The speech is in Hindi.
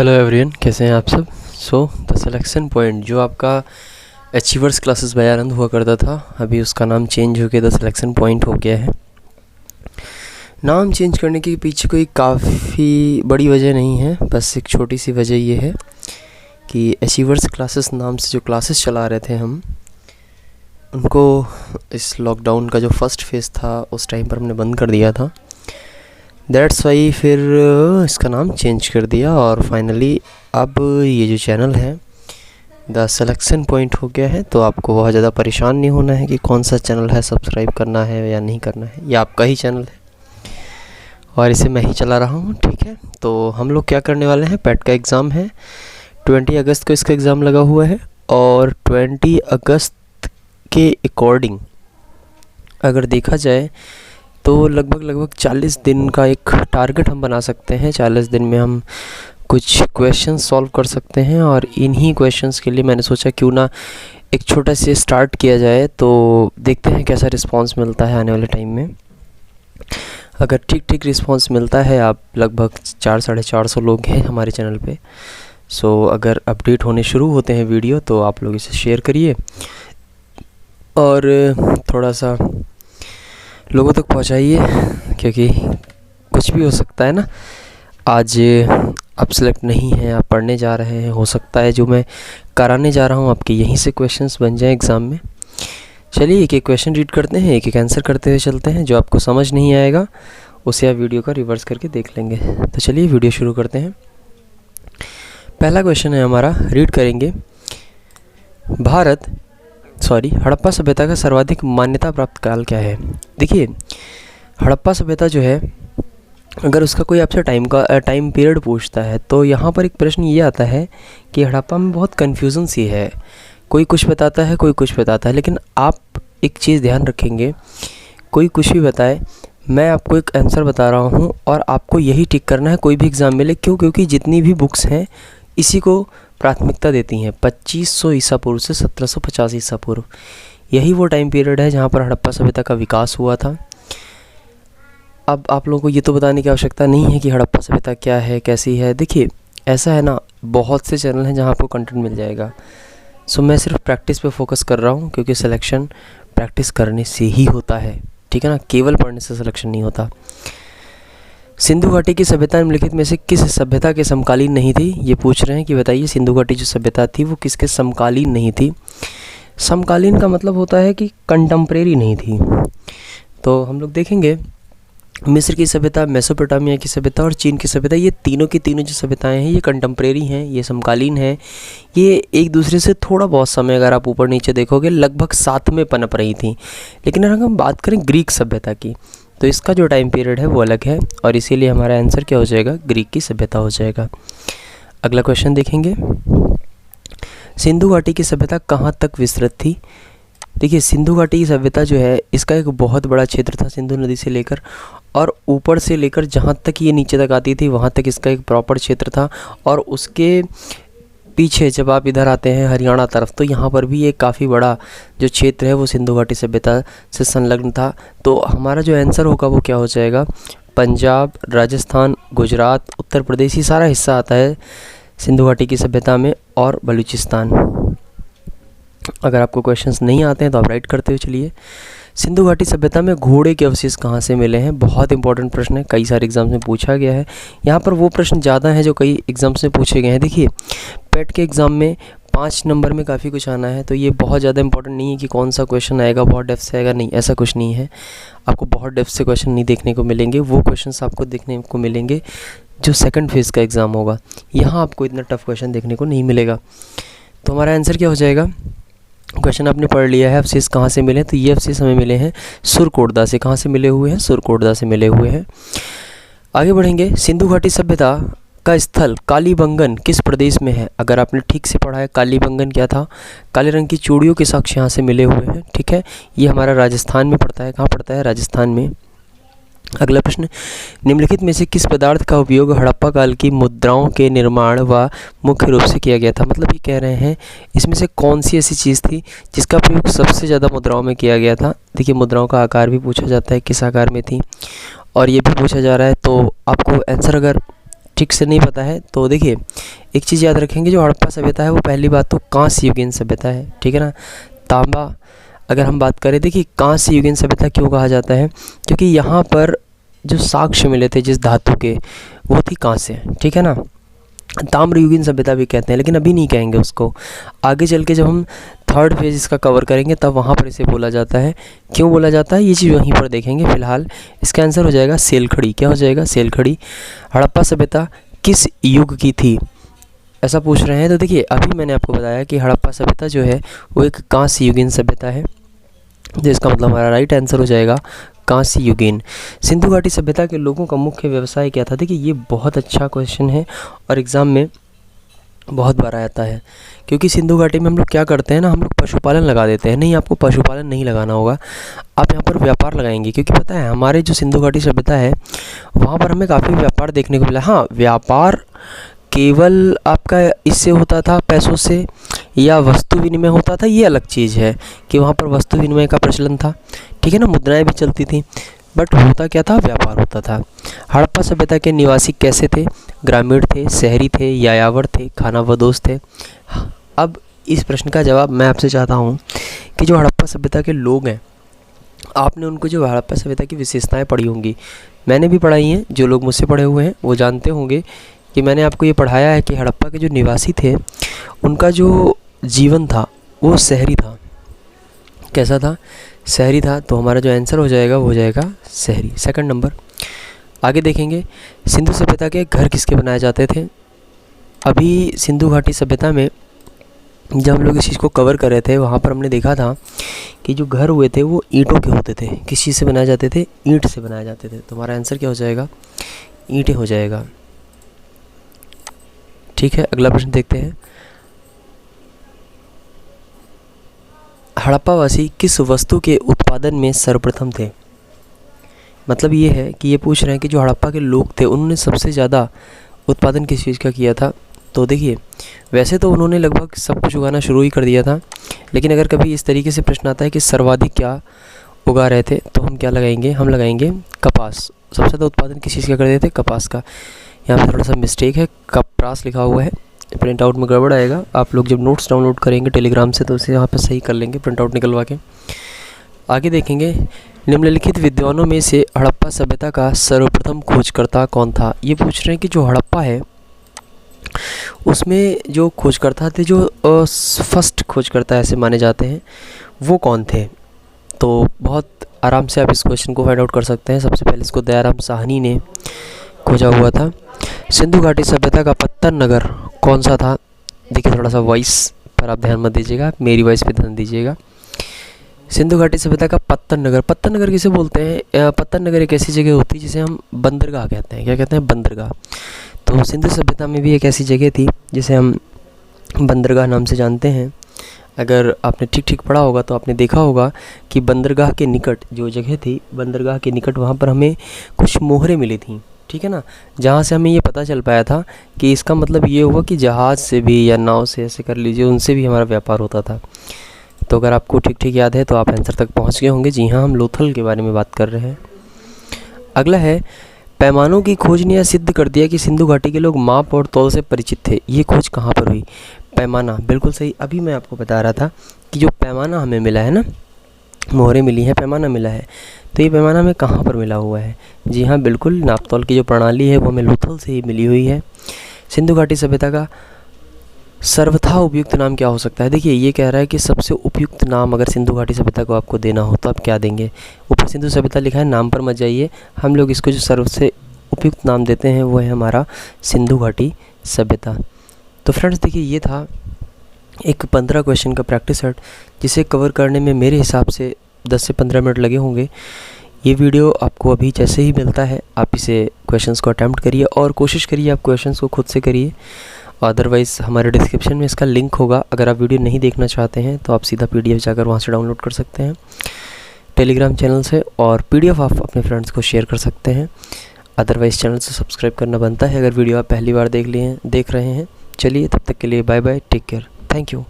हेलो एवरीवन, कैसे हैं आप सब। द सिलेक्शन पॉइंट जो आपका अचीवर्स क्लासेस बाय आनंद हुआ करता था, अभी उसका नाम चेंज हो के द सिलेक्शन पॉइंट हो गया है। नाम चेंज करने के पीछे कोई काफ़ी बड़ी वजह नहीं है, बस एक छोटी सी वजह ये है कि अचीवर्स क्लासेस नाम से जो क्लासेस चला रहे थे हम, उनको इस लॉकडाउन का जो फर्स्ट फेज़ था उस टाइम पर हमने बंद कर दिया था। दैट्स वाई फिर इसका नाम चेंज कर दिया और फाइनली अब ये जो चैनल है द सिलेक्शन पॉइंट हो गया है। तो आपको बहुत ज़्यादा परेशान नहीं होना है कि कौन सा चैनल है, सब्सक्राइब करना है या नहीं करना है। ये आपका ही चैनल है और इसे मैं ही चला रहा हूँ, ठीक है। तो हम लोग क्या करने वाले हैं, पैट का एग्ज़ाम है, 20 अगस्त को इसका एग्ज़ाम लगा हुआ है और 20 अगस्त के अकॉर्डिंग अगर देखा जाए तो लगभग 40 दिन का एक टारगेट हम बना सकते हैं। 40 दिन में हम कुछ क्वेश्चन सॉल्व कर सकते हैं और इन्हीं क्वेश्चंस के लिए मैंने सोचा क्यों ना एक छोटा से स्टार्ट किया जाए। तो देखते हैं कैसा रिस्पांस मिलता है आने वाले टाइम में। अगर ठीक रिस्पांस मिलता है, आप लगभग 400-450 लोग हैं हमारे चैनल पे, सो अगर अपडेट होने शुरू होते हैं वीडियो तो आप लोग इसे शेयर करिए और थोड़ा सा लोगों तक पहुंचाइए, क्योंकि कुछ भी हो सकता है ना। आज आप सिलेक्ट नहीं हैं, आप पढ़ने जा रहे हैं, हो सकता है जो मैं कराने जा रहा हूं आपके यहीं से क्वेश्चंस बन जाएं एग्ज़ाम में। चलिए एक एक क्वेश्चन रीड करते हैं, एक एक आंसर करते हुए चलते हैं। जो आपको समझ नहीं आएगा उसे आप वीडियो का रिवर्स करके देख लेंगे। तो चलिए वीडियो शुरू करते हैं। पहला क्वेश्चन है हमारा, रीड करेंगे। हड़प्पा सभ्यता का सर्वाधिक मान्यता प्राप्त काल क्या है। देखिए, हड़प्पा सभ्यता जो है, अगर उसका कोई आपसे टाइम पीरियड पूछता है तो यहाँ पर एक प्रश्न ये आता है कि हड़प्पा में बहुत कन्फ्यूज़न सी है, कोई कुछ बताता है, कोई कुछ बताता है। लेकिन आप एक चीज़ ध्यान रखेंगे, कोई कुछ भी बताए, मैं आपको एक आंसर बता रहा हूँ और आपको यही टिक करना है कोई भी एग्ज़ाम मिले। क्यों? क्योंकि जितनी भी बुक्स हैं इसी को प्राथमिकता देती हैं। 2500 ईसा पूर्व से 1750 ईसा पूर्व, यही वो टाइम पीरियड है जहाँ पर हड़प्पा सभ्यता का विकास हुआ था। अब आप लोगों को ये तो बताने की आवश्यकता नहीं है कि हड़प्पा सभ्यता क्या है, कैसी है। देखिए, ऐसा है ना, बहुत से चैनल हैं जहाँ आपको कंटेंट मिल जाएगा। सो मैं सिर्फ प्रैक्टिस पे फोकस कर रहा हूँ, क्योंकि सिलेक्शन प्रैक्टिस करने से ही होता है, ठीक है ना। केवल पढ़ने से सिलेक्शन नहीं होता। सिंधु घाटी की सभ्यता निम्नलिखित में से किस सभ्यता के समकालीन नहीं थी। ये पूछ रहे हैं कि बताइए सिंधु घाटी जो सभ्यता थी वो किसके समकालीन नहीं थी। समकालीन का मतलब होता है कि कंटेम्प्रेरी नहीं थी। तो हम लोग देखेंगे मिस्र की सभ्यता, मेसोपोटामिया की सभ्यता और चीन की सभ्यता, ये तीनों की तीनों जो सभ्यताएं हैं ये कंटेम्प्रेरी हैं, ये समकालीन हैं। ये एक दूसरे से थोड़ा बहुत समय अगर आप ऊपर नीचे देखोगे लगभग साथ में पनप रही थी। लेकिन अगर हम बात करें ग्रीक सभ्यता की तो इसका जो टाइम पीरियड है वो अलग है और इसीलिए हमारा आंसर क्या हो जाएगा, ग्रीक की सभ्यता हो जाएगा। अगला क्वेश्चन देखेंगे, सिंधु घाटी की सभ्यता कहाँ तक विस्तृत थी। देखिए, सिंधु घाटी की सभ्यता जो है इसका एक बहुत बड़ा क्षेत्र था, सिंधु नदी से लेकर और ऊपर से लेकर जहाँ तक ये नीचे तक आती थी वहाँ तक इसका एक प्रॉपर क्षेत्र था। और उसके पीछे जब आप इधर आते हैं हरियाणा तरफ तो यहाँ पर भी एक काफ़ी बड़ा जो क्षेत्र है वो सिंधु घाटी सभ्यता से संलग्न था। तो हमारा जो आंसर होगा वो क्या हो जाएगा, पंजाब, राजस्थान, गुजरात, उत्तर प्रदेश, ये सारा हिस्सा आता है सिंधु घाटी की सभ्यता में, और बलूचिस्तान। अगर आपको क्वेश्चंस नहीं आते हैं तो आप राइट करते हुए चलिए। सिंधु घाटी सभ्यता में घोड़े के अवशेष कहाँ से मिले हैं। बहुत इंपॉर्टेंट प्रश्न है, कई सारे एग्जाम्स में पूछा गया है। यहाँ पर वो प्रश्न ज़्यादा हैं जो कई एग्जाम्स में पूछे गए हैं। देखिए, पेट के एग्ज़ाम में 5 नंबर में काफ़ी कुछ आना है, तो ये बहुत ज़्यादा इंपॉर्टेंट नहीं है कि कौन सा क्वेश्चन आएगा, बहुत डेप्थ से आएगा, नहीं, ऐसा कुछ नहीं है। आपको बहुत डेप्थ से क्वेश्चन नहीं देखने को मिलेंगे, वो क्वेश्चन आपको देखने को मिलेंगे जो सेकंड फेज़ का एग्ज़ाम होगा। यहाँ आपको इतना टफ क्वेश्चन देखने को नहीं मिलेगा। तो हमारा आंसर क्या हो जाएगा, क्वेश्चन आपने पढ़ लिया है, अवशेष कहाँ से मिले, तो ये अवशेष हमें मिले हैं सुरकोटदा से। कहाँ से मिले हुए हैं, सुरकोटदा से मिले हुए हैं। आगे बढ़ेंगे, सिंधु घाटी सभ्यता का स्थल कालीबंगन किस प्रदेश में है। अगर आपने ठीक से पढ़ा है, कालीबंगन क्या था, काले रंग की चूड़ियों के साक्ष्य यहाँ से मिले हुए हैं, ठीक है। ये हमारा राजस्थान में पड़ता है। कहाँ पड़ता है, राजस्थान में। अगला प्रश्न, निम्नलिखित में से किस पदार्थ का उपयोग हड़प्पा काल की मुद्राओं के निर्माण व मुख्य रूप से किया गया था। मतलब ये कह रहे हैं इसमें से कौन सी ऐसी चीज़ थी जिसका प्रयोग सबसे ज़्यादा मुद्राओं में किया गया था। देखिए, मुद्राओं का आकार भी पूछा जाता है, किस आकार में थी, और ये भी पूछा जा रहा है। तो आपको आंसर अगर ठीक से नहीं पता है तो देखिए एक चीज़ याद रखेंगे, जो हड़प्पा सभ्यता है वो पहली बात तो कांस्य युगीन सभ्यता है, ठीक है ना। तांबा अगर हम बात करें, देखिए कांस्य युगीन सभ्यता क्यों कहा जाता है, क्योंकि यहाँ पर जो साक्ष्य मिले थे जिस धातु के वो थी कांस्य, ठीक है ना। ताम्र युगीन सभ्यता भी कहते हैं, लेकिन अभी नहीं कहेंगे उसको, आगे चल के जब हम थर्ड फेज इसका कवर करेंगे तब वहाँ पर इसे बोला जाता है। क्यों बोला जाता है ये चीज़ वहीं पर देखेंगे। फिलहाल इसका आंसर हो जाएगा सेलखड़ी। क्या हो जाएगा? सेलखड़ी। हड़प्पा सभ्यता किस युग की थी, ऐसा पूछ रहे हैं। तो देखिए अभी मैंने आपको बताया कि हड़प्पा सभ्यता जो है वो एक कांस्य युगीन सभ्यता है, तो इसका मतलब हमारा राइट आंसर हो जाएगा कांस्य युगीन। सिंधु घाटी सभ्यता के लोगों का मुख्य व्यवसाय क्या था? देखिए ये बहुत अच्छा क्वेश्चन है और एग्ज़ाम में बहुत बार आता है, क्योंकि सिंधु घाटी में हम लोग क्या करते हैं ना, हम लोग पशुपालन लगा देते हैं। नहीं, आपको पशुपालन नहीं लगाना होगा, आप यहाँ पर व्यापार लगाएंगे, क्योंकि पता है हमारे जो सिंधु घाटी सभ्यता है वहाँ पर हमें काफ़ी व्यापार देखने को मिला। हाँ, व्यापार केवल आपका इससे होता था पैसों से या वस्तु विनिमय होता था, ये अलग चीज़ है कि वहाँ पर वस्तु विनिमय का प्रचलन था, ठीक है ना, मुद्राएं भी चलती थी, बट होता क्या था? व्यापार होता था। हड़प्पा सभ्यता के निवासी कैसे थे? ग्रामीण थे, शहरी थे, यायावर थे, खानाबदोश थे? अब इस प्रश्न का जवाब मैं आपसे चाहता हूँ कि जो हड़प्पा सभ्यता के लोग हैं, आपने उनको जो हड़प्पा सभ्यता की विशेषताएं पढ़ी होंगी, मैंने भी पढ़ाई हैं, जो लोग मुझसे पढ़े हुए हैं वो जानते होंगे कि मैंने आपको ये पढ़ाया है कि हड़प्पा के जो निवासी थे उनका जो जीवन था वो शहरी था। कैसा था? शहरी था। तो हमारा जो आंसर हो जाएगा वो हो जाएगा शहरी, सेकंड नंबर। आगे देखेंगे, सिंधु सभ्यता के घर किसके बनाए जाते थे? अभी सिंधु घाटी सभ्यता में जब हम लोग इस चीज़ को कवर कर रहे थे वहाँ पर हमने देखा था कि जो घर हुए थे वो ईंटों के होते थे। किस चीज़ से बनाए जाते थे? ईंट से बनाए जाते थे। तो हमारा आंसर क्या हो जाएगा? ईंटें हो जाएगा। ठीक है, अगला प्रश्न देखते हैं। हड़प्पावासी किस वस्तु के उत्पादन में सर्वप्रथम थे? मतलब ये है कि ये पूछ रहे हैं कि जो हड़प्पा के लोग थे उन्होंने सबसे ज़्यादा उत्पादन किस चीज़ का किया था। तो देखिए वैसे तो उन्होंने लगभग सब कुछ उगाना शुरू ही कर दिया था, लेकिन अगर कभी इस तरीके से प्रश्न आता है कि सर्वाधिक क्या उगा रहे थे, तो हम क्या लगाएंगे? हम लगाएंगे कपास। सबसे ज़्यादा उत्पादन किस चीज़ का कर रहे थे? कपास का। यहाँ पर थोड़ा सा मिस्टेक है, कपरास लिखा हुआ है, प्रिंट आउट में गड़बड़ आएगा। आप लोग जब नोट्स डाउनलोड करेंगे टेलीग्राम से तो उसे यहाँ पर सही कर लेंगे प्रिंट आउट निकलवा के। आगे देखेंगे, निम्नलिखित विद्वानों में से हड़प्पा सभ्यता का सर्वप्रथम खोजकर्ता कौन था? ये पूछ रहे हैं कि जो हड़प्पा है उसमें जो खोजकर्ता थे, जो फर्स्ट खोजकर्ता ऐसे माने जाते हैं, वो कौन थे? तो बहुत आराम से आप इस क्वेश्चन को फाइंड आउट कर सकते हैं। सबसे पहले इसको दयाराम साहनी ने खोजा हुआ था। सिंधु घाटी सभ्यता का पत्तन नगर कौन सा था? देखिए थोड़ा सा वॉइस पर आप ध्यान मत दीजिएगा, मेरी वॉइस पे ध्यान दीजिएगा। सिंधु घाटी सभ्यता का पत्तन नगर किसे बोलते हैं? पत्तन नगर एक ऐसी जगह होती है जिसे हम बंदरगाह कहते हैं। क्या कहते हैं? बंदरगाह। तो सिंधु सभ्यता में भी एक ऐसी जगह थी जिसे हम बंदरगाह नाम से जानते हैं। अगर आपने ठीक पढ़ा होगा तो आपने देखा होगा कि बंदरगाह के निकट जो जगह थी, बंदरगाह के निकट वहाँ पर हमें कुछ मोहरें मिली थी, ठीक है ना, जहाँ से हमें ये पता चल पाया था कि इसका मतलब ये हुआ कि जहाज़ से भी या नाव से, ऐसे कर लीजिए, उनसे भी हमारा व्यापार होता था। तो अगर आपको ठीक याद है तो आप आंसर तक पहुँच गए होंगे। जी हाँ, हम लोथल के बारे में बात कर रहे हैं। अगला है, पैमानों की खोज ने यह सिद्ध कर दिया कि सिंधु घाटी के लोग माप और तौल से परिचित थे। ये खोज कहाँ पर हुई? पैमाना, बिल्कुल सही। अभी मैं आपको बता रहा था कि जो पैमाना हमें मिला है ना, मोहरें मिली हैं, पैमाना मिला है, तो ये पैमाना हमें कहाँ पर मिला हुआ है? जी हाँ, बिल्कुल, नाप तौल की जो प्रणाली है वो हमें लोथल से ही मिली हुई है। सिंधु घाटी सभ्यता का सर्वथा उपयुक्त नाम क्या हो सकता है? देखिए ये कह रहा है कि सबसे उपयुक्त नाम अगर सिंधु घाटी सभ्यता को आपको देना हो तो आप क्या देंगे? ऊपर सिंधु सभ्यता लिखा है, नाम पर मत जाइए। हम लोग इसको जो सर्वसे उपयुक्त नाम देते हैं वो है हमारा सिंधु घाटी सभ्यता। तो फ्रेंड्स देखिए ये था एक 15 क्वेश्चन का प्रैक्टिस सेट, जिसे कवर करने में मेरे हिसाब से 10 से 15 मिनट लगे होंगे। ये वीडियो आपको अभी जैसे ही मिलता है आप इसे क्वेश्चंस को अटैम्प्ट करिए और कोशिश करिए आप क्वेश्चंस को खुद से करिए। अदरवाइज़ हमारे डिस्क्रिप्शन में इसका लिंक होगा। अगर आप वीडियो नहीं देखना चाहते हैं तो आप सीधा PDF जाकर वहाँ से डाउनलोड कर सकते हैं टेलीग्राम चैनल से, और PDF आप अपने फ्रेंड्स को शेयर कर सकते हैं। अदरवाइज़ चैनल से सब्सक्राइब करना बनता है अगर वीडियो आप पहली बार देख रहे हैं। चलिए तब तक के लिए bye bye, take care, thank you.